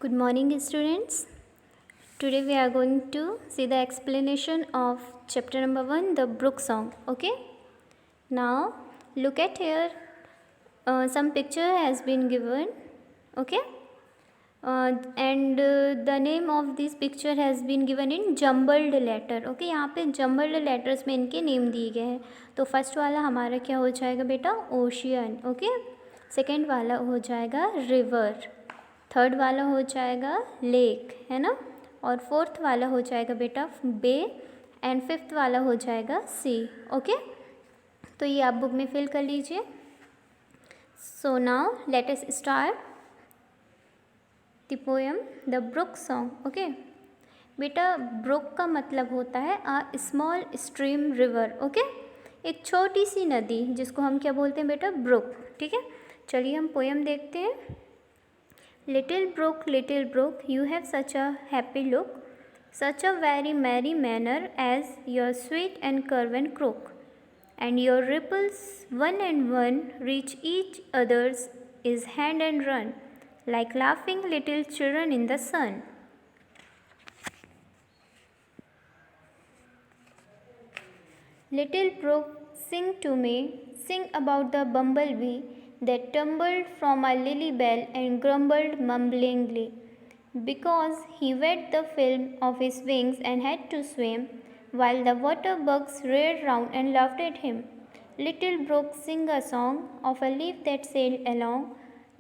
Good morning, students. Today we are going to see the explanation of chapter number 1, the Brook song. Okay. Now look at here. Some picture has been given. Okay. And the name of this picture has been given in jumbled letter. Okay. यहाँ पे jumbled letters में इनके name दिए गए हैं. तो first वाला हमारा क्या हो जाएगा बेटा? ओशियन. ओके. सेकेंड वाला हो जाएगा रिवर. थर्ड वाला हो जाएगा लेक, है ना. और फोर्थ वाला हो जाएगा बेटा बे. एंड फिफ्थ वाला हो जाएगा सी. ओके. तो ये आप बुक में फिल कर लीजिए. So now let us start the poem the brook song. Okay बेटा, ब्रुक का मतलब होता है a small stream river. Okay, एक छोटी सी नदी जिसको हम क्या बोलते हैं बेटा? ब्रुक. ठीक है, चलिए हम पोएम देखते हैं. Little brook, you have such a happy look, such a very merry manner as your sweet and curved crook, and your ripples one and one reach each other's is hand and run, like laughing little children in the sun. Little brook, sing to me, sing about the bumblebee that tumbled from a lily bell and grumbled mumblingly, because he wet the film of his wings and had to swim, while the water bugs reared round and laughed at him. Little brook, sing a song of a leaf that sailed along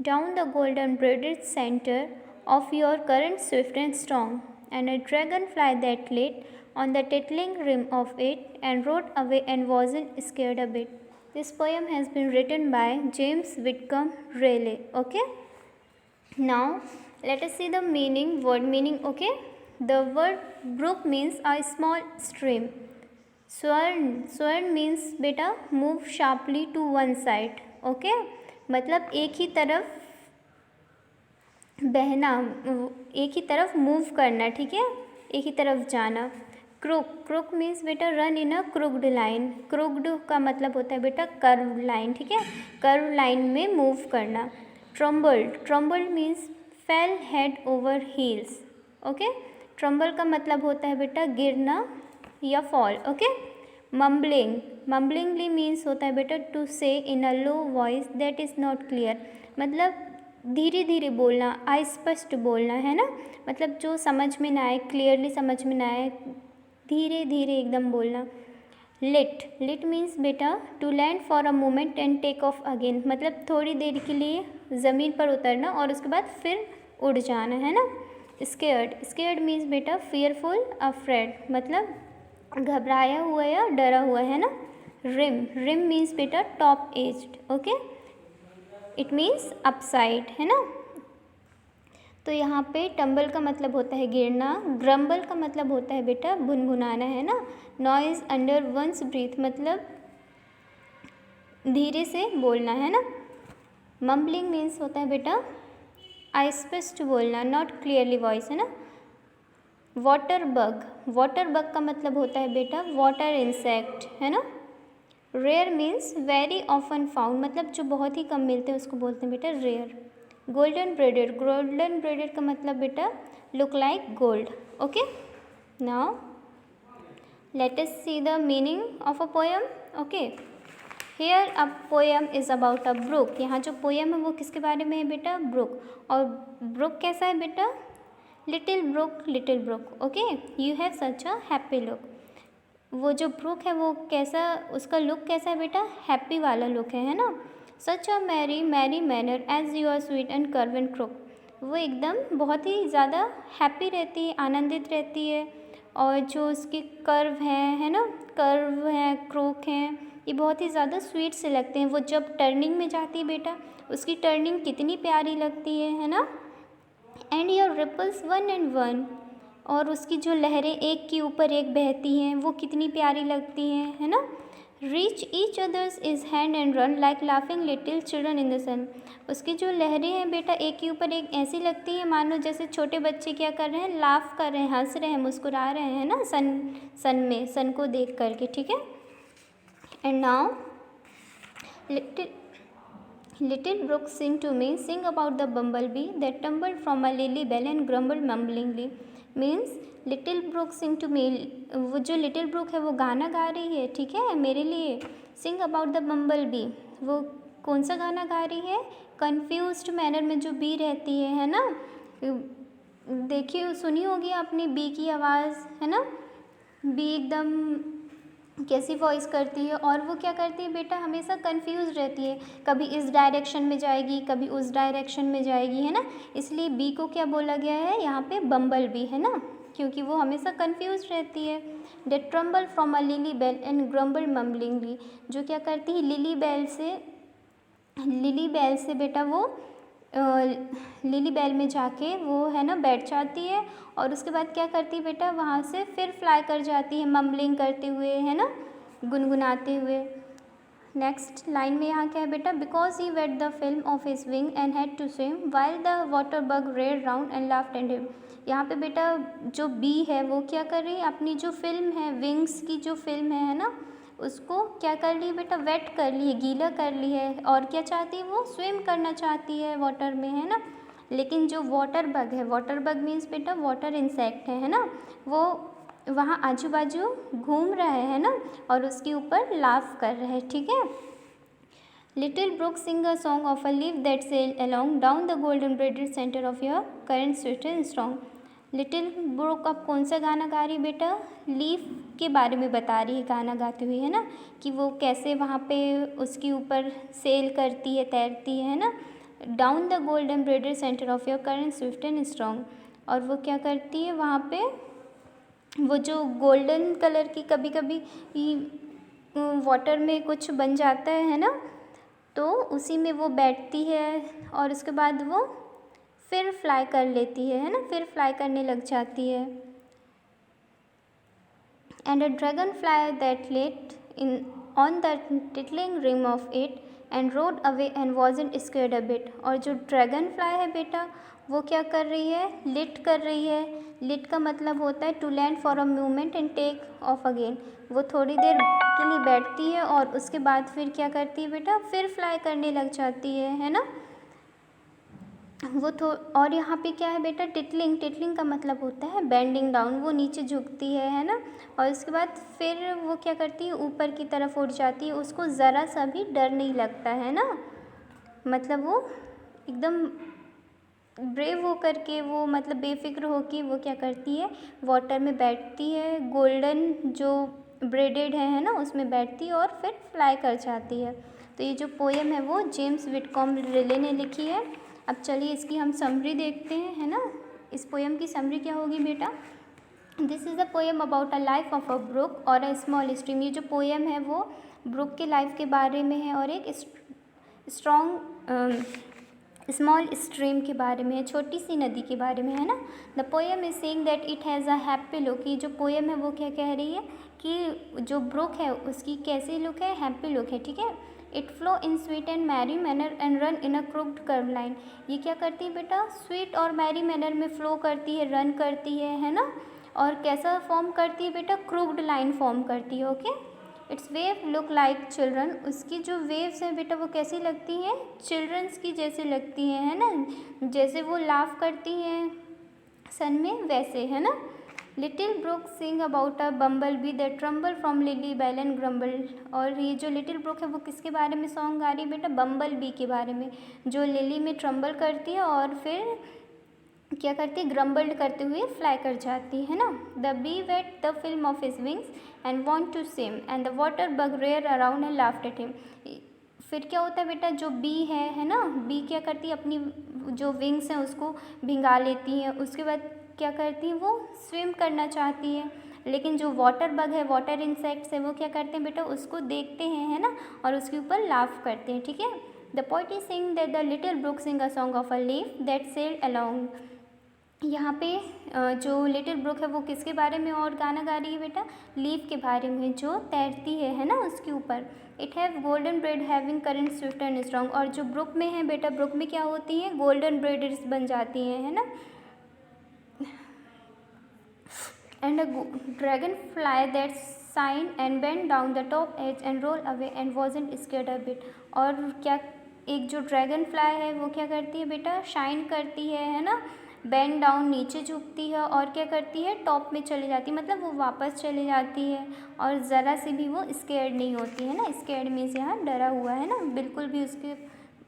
down the golden braided center of your current swift and strong, and a dragonfly that lit on the tittling rim of it and rode away and wasn't scared a bit. This poem has been written by James Whitcomb Riley. Okay. Now let us see the meaning, word meaning. Okay, the word brook means a small stream. Swern means बेटा move sharply to one side. Okay, मतलब एक ही तरफ बहना, एक ही तरफ move करना. ठीक है, एक ही तरफ जाना. क्रुक मीन्स बेटा run in a crooked line. Crooked का मतलब होता है बेटा कर्व लाइन. ठीक है, कर्व लाइन में मूव करना. Trembled means fail head over heels. Okay, tremble का मतलब होता है बेटा गिरना या फॉल. ओके. मम्बलिंगली मीन्स होता है बेटा to say in a low voice that is not clear, मतलब धीरे धीरे बोलना, अस्पष्ट बोलना, है ना. मतलब जो समझ में ना आए, क्लियरली समझ में ना आए, धीरे धीरे एकदम बोलना. लिट मीन्स बेटा to land for a moment and take off again, मतलब थोड़ी देर के लिए ज़मीन पर उतरना और उसके बाद फिर उड़ जाना, है ना. स्केयर्ड मीन्स बेटा फियरफुल, अफ्रेड, मतलब घबराया हुआ या डरा हुआ, है ना. रिम मीन्स बेटा top aged. Okay, it means upside, है ना. तो यहाँ पे टम्बल का मतलब होता है गिरना. ग्रम्बल का मतलब होता है बेटा भुनभुनाना, है ना. नॉइज़ अंडर वंस ब्रीथ, मतलब धीरे से बोलना, है ना. मम्बलिंग मीन्स होता है बेटा अस्पष्ट बोलना, नॉट क्लियरली वॉइस, है ना. वाटर बग का मतलब होता है बेटा वाटर इंसेक्ट, है ना. Rare means very often found, मतलब जो बहुत ही कम मिलते हैं उसको बोलते हैं बेटा रेयर. गोल्डन ब्रेडेड का मतलब बेटा look like gold. Okay, now let us see the meaning of a poem. Okay, here a poem is about a brook. यहाँ जो पोएम है वो किसके बारे में है बेटा? ब्रुक. और ब्रुक कैसा है बेटा? Little brook. Okay, you have such a happy look. वो जो ब्रुक है वो कैसा, उसका लुक कैसा है बेटा? हैप्पी वाला लुक है ना. Such a merry manner as you are sweet and curve and crook, वो एकदम बहुत ही ज़्यादा हैप्पी रहती है, आनंदित रहती है. और जो उसकी कर्व है ना, कर्व हैं, क्रूक हैं, ये बहुत ही ज़्यादा स्वीट से लगते हैं. वो जब टर्निंग में जाती है बेटा, उसकी टर्निंग कितनी प्यारी लगती है ना. And your ripples one and one, और उसकी जो लहरें एक के ऊपर एक बहती हैं वो कितनी प्यारी लगती हैं, है ना. Reach each others is hand and run like laughing little children in the sun, उसकी जो लहरें हैं बेटा एक के ऊपर एक ऐसी लगती हैं मानो जैसे छोटे बच्चे क्या कर रहे हैं, लाफ कर रहे हैं, हंस रहे हैं, मुस्कुरा रहे हैं ना, सन को देख करके. ठीक है. And now little brook sing to me, sing about the bumble bee that tumble from a lily bell and grumble mumblingly. Means little brook sing to me, वो जो लिटिल ब्रुक है वो गाना गा रही है, ठीक है, मेरे लिए। सिंग अबाउट द बम्बल बी, वो कौन सा गाना गा रही है? कन्फ्यूज्ड मैनर में जो बी रहती है ना, देखिए सुनी होगी आपने बी की आवाज़, है ना, बी एकदम कैसी वॉइस करती है, और वो क्या करती है बेटा, हमेशा कंफ्यूज रहती है, कभी इस डायरेक्शन में जाएगी, कभी उस डायरेक्शन में जाएगी, है ना। इसलिए बी को क्या बोला गया है यहाँ पे? बम्बल बी, है ना, क्योंकि वो हमेशा कंफ्यूज रहती है। They tumble from a lily bell and grumble mumblingly, जो क्या करती है, लिली बेल से बेटा वो लिली बेल में जाके वो है ना बैठ जाती है, और उसके बाद क्या करती है बेटा, वहाँ से फिर फ्लाई कर जाती है मम्बलिंग करते हुए, है ना, गुनगुनाते हुए। नेक्स्ट लाइन में यहाँ क्या है बेटा? Because he wet the film of his wing and had to swim while the water bug red round and laughed at him. यहाँ पे बेटा जो बी है वो क्या कर रही है, अपनी जो फिल्म है, विंग्स की जो फिल्म है ना, उसको क्या कर ली है बेटा? वेट कर ली है, गीला कर ली है, और क्या चाहती है वो? स्विम करना चाहती है वाटर में, है ना। लेकिन जो वाटर बग है, वाटर बग मीन्स बेटा वाटर इंसेक्ट है ना, वो वहाँ आजू बाजू घूम रहा है ना, और उसके ऊपर लाफ कर रहा है, ठीक है। Little brook sing a song of a leaf that sail along down the golden braided centre of your current sweet and strong. Little brook अब कौन सा गाना गा रही बेटा? लीफ के बारे में बता रही है गाना गाती हुई, है ना, कि वो कैसे वहाँ पे उसके ऊपर सेल करती है, तैरती है ना, down the golden braided centre of your current swift and strong. और वो क्या करती है वहाँ पे, वो जो गोल्डन कलर की कभी कभी वाटर में कुछ बन जाता है ना, तो उसी में वो बैठती है, और उसके बाद वो फिर फ्लाई कर लेती है ना, फिर फ्लाई करने लग जाती है। And a dragon fly that let in on the tilting rim of it and rode away and wasn't scared a bit. और जो ड्रैगन फ्लाई है बेटा वो क्या कर रही है? लिट कर रही है। लिट का मतलब होता है to land for a moment and take off again. वो थोड़ी देर के लिए बैठती है और उसके बाद फिर क्या करती है बेटा? फिर फ्लाई करने लग जाती है ना। वो और यहाँ पे क्या है बेटा? टिटलिंग, टिटलिंग का मतलब होता है बेंडिंग डाउन, वो नीचे झुकती है ना, और उसके बाद फिर वो क्या करती है? ऊपर की तरफ उड़ जाती है, उसको ज़रा सा भी डर नहीं लगता है ना, मतलब वो एकदम ब्रेव हो करके, वो मतलब बेफिक्र हो के वो क्या करती है? वाटर में बैठती है, गोल्डन जो ब्रेडेड है ना, उसमें बैठती है और फिर फ्लाई कर जाती है। तो ये जो पोएम है वो जेम्स विटकॉम रिले ने लिखी है। अब चलिए इसकी हम समरी देखते हैं, है ना। इस पोएम की समरी क्या होगी बेटा? This is a poem about a life of a brook और अ स्मॉल स्ट्रीम। ये जो पोएम है वो ब्रुक के लाइफ के बारे में है और एक स्मॉल स्ट्रीम के बारे में है, छोटी सी नदी के बारे में, है ना। The poem is saying that it has a happy look. ये जो पोएम है वो क्या कह रही है कि जो ब्रुक है उसकी कैसी लुक है? हैप्पी लुक है, ठीक है। It flow in sweet and merry manner and run in a crooked curve line. ये क्या करती है बेटा? स्वीट और मैरी मैनर में फ्लो करती है, रन करती है ना, और कैसा फॉर्म करती है बेटा? क्रुक्ड लाइन फॉर्म करती है, okay. It's wave look like children. उसकी जो वेव्स हैं बेटा वो कैसी लगती हैं? चिल्ड्रंस की जैसे लगती हैं, है ना, जैसे वो लाफ करती हैं सन में, वैसे, है ना। Little brook sing about a bumble bee that tumble from lily bell and grumble. और ये जो लिटिल ब्रुक है वो किसके बारे में सॉन्ग गा रही है बेटा? बम्बल बी के बारे में, जो लिली में ट्रम्बल करती है और फिर क्या करती है? ग्रम्बल्ड करते हुए फ्लाई कर जाती है ना। The bee wet the film of his wings and want to swim and the water bug rare around and laughed at him. फिर क्या होता है बेटा? जो बी है ना, बी क्या करती है? अपनी जो विंग्स हैं उसको भिंगा लेती हैं, उसके बाद क्या करती हैं? वो स्विम करना चाहती है, लेकिन जो वाटर बग है, वाटर इंसेक्ट्स है, वो क्या करते हैं बेटा? उसको देखते हैं, है ना, और उसके ऊपर लाफ करते हैं, ठीक है। The poet is saying that the little brook sing a song of a leaf that sailed along. यहाँ पे जो लिटिल ब्रुक है वो किसके बारे में और गाना गा रही है बेटा? लीफ के बारे में, जो तैरती है ना, उसके ऊपर। It have golden bread having current swift and strong. और जो ब्रुक में है बेटा, ब्रुक में क्या होती हैं? गोल्डन ब्रेड्स बन जाती हैं, है ना। And a dragon fly that sign and bend down the top edge and roll away and wasn't scared a bit. और क्या एक जो ड्रैगन फ्लाई है वो क्या करती है बेटा, शाइन करती है ना, बेंड डाउन नीचे झुकती है और क्या करती है, टॉप में चली जाती है, मतलब वो वापस चली जाती है और ज़रा से भी वो स्केर्ड नहीं होती है ना। स्केर्ड मीन्स यहाँ डरा हुआ है ना, बिल्कुल भी उसके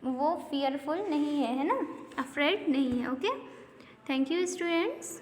वो फियरफुल नहीं है ना, अफ्रेड नहीं है। Okay, thank you students.